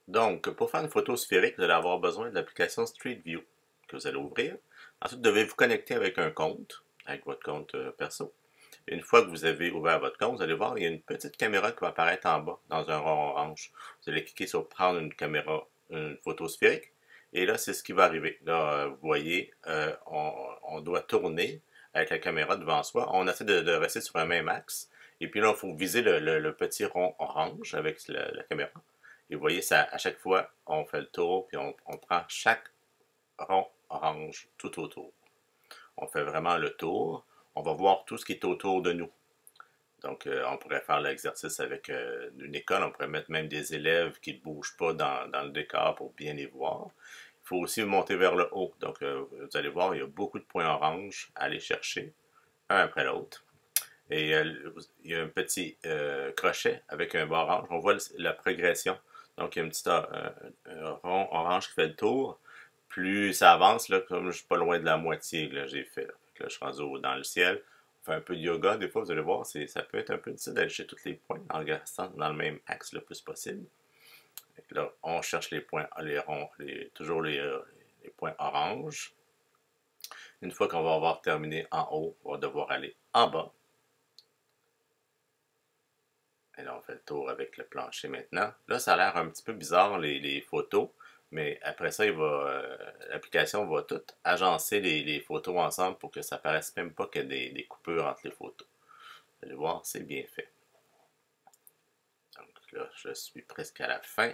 Donc, pour faire une photo sphérique, vous allez avoir besoin de l'application Street View que vous allez ouvrir. Ensuite, vous devez vous connecter avec un compte, avec votre compte perso. Une fois que vous avez ouvert votre compte, vous allez voir, il y a une petite caméra qui va apparaître en bas, dans un rond orange. Vous allez cliquer sur prendre une caméra, une photo sphérique. Et là, c'est ce qui va arriver. Là, vous voyez, on doit tourner avec la caméra devant soi. On essaie de rester sur un même axe. Et puis là, il faut viser le petit rond orange avec la caméra. Et vous voyez, ça, à chaque fois, on fait le tour, puis on prend chaque rond orange tout autour. On fait vraiment le tour. On va voir tout ce qui est autour de nous. Donc, on pourrait faire l'exercice avec une école. On pourrait mettre même des élèves qui ne bougent pas dans le décor pour bien les voir. Il faut aussi monter vers le haut. Donc, vous allez voir, il y a beaucoup de points orange à aller chercher, un après l'autre. Et il y a un petit crochet avec un bord orange. On voit la progression. Donc, il y a un petit un rond orange qui fait le tour. Plus ça avance, là, comme je suis pas loin de la moitié que j'ai fait. Là. Là, je suis rendu dans le ciel. On fait un peu de yoga. Des fois, vous allez voir, ça peut être un peu difficile d'aller chercher tous les points en restant dans le même axe le plus possible. Là, on cherche les points, les ronds, toujours les points orange. Une fois qu'on va avoir terminé en haut, on va devoir aller en bas. Et là, on fait le tour avec le plancher maintenant. Là, ça a l'air un petit peu bizarre, les photos, mais après ça, l'application va tout agencer les photos ensemble pour que ça paraisse même pas qu'il y a des coupures entre les photos. Vous allez voir, c'est bien fait. Donc là, je suis presque à la fin.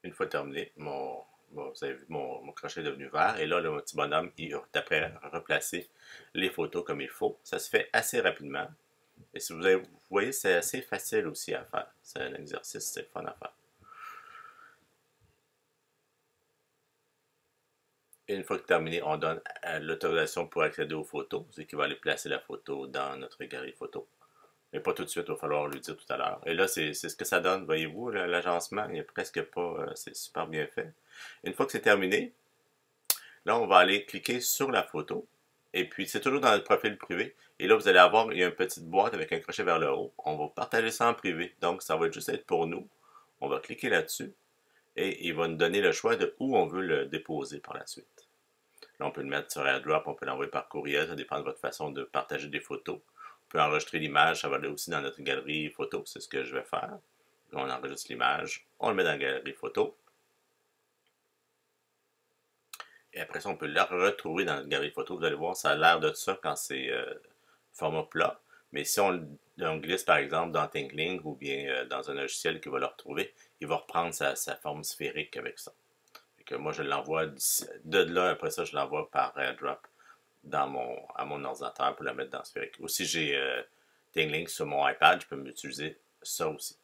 Une fois terminé, vous avez vu, mon crochet est devenu vert. Et là, le petit bonhomme, il est après replacer les photos comme il faut. Ça se fait assez rapidement. Et si vous voyez, c'est assez facile aussi à faire. C'est un exercice, c'est fun à faire. Et une fois que terminé, on donne l'autorisation pour accéder aux photos, c'est qui va aller placer la photo dans notre galerie photo. Mais pas tout de suite, il va falloir lui dire tout à l'heure. Et là, c'est ce que ça donne, voyez-vous, l'agencement, il n'y a presque pas, c'est super bien fait. Une fois que c'est terminé, là, on va aller cliquer sur la photo. Et puis, c'est toujours dans le profil privé. Et là, vous allez avoir, il y a une petite boîte avec un crochet vers le haut. On va partager ça en privé. Donc, ça va juste être pour nous. On va cliquer là-dessus. Et il va nous donner le choix de où on veut le déposer par la suite. Là, on peut le mettre sur AirDrop, on peut l'envoyer par courriel, ça dépend de votre façon de partager des photos. On peut enregistrer l'image, ça va aller aussi dans notre galerie photo, c'est ce que je vais faire. Là, on enregistre l'image, on le met dans la galerie photo. Et après ça, on peut la retrouver dans notre galerie photo. Vous allez voir, ça a l'air de ça quand c'est format plat. Mais si on glisse par exemple dans Thinking ou bien dans un logiciel qui va le retrouver, il va reprendre sa forme sphérique avec ça. Et que moi, je l'envoie de là, après ça, je l'envoie par AirDrop à mon ordinateur pour la mettre dans Sphérique. Aussi, j'ai Tingling sur mon iPad, je peux m'utiliser ça aussi.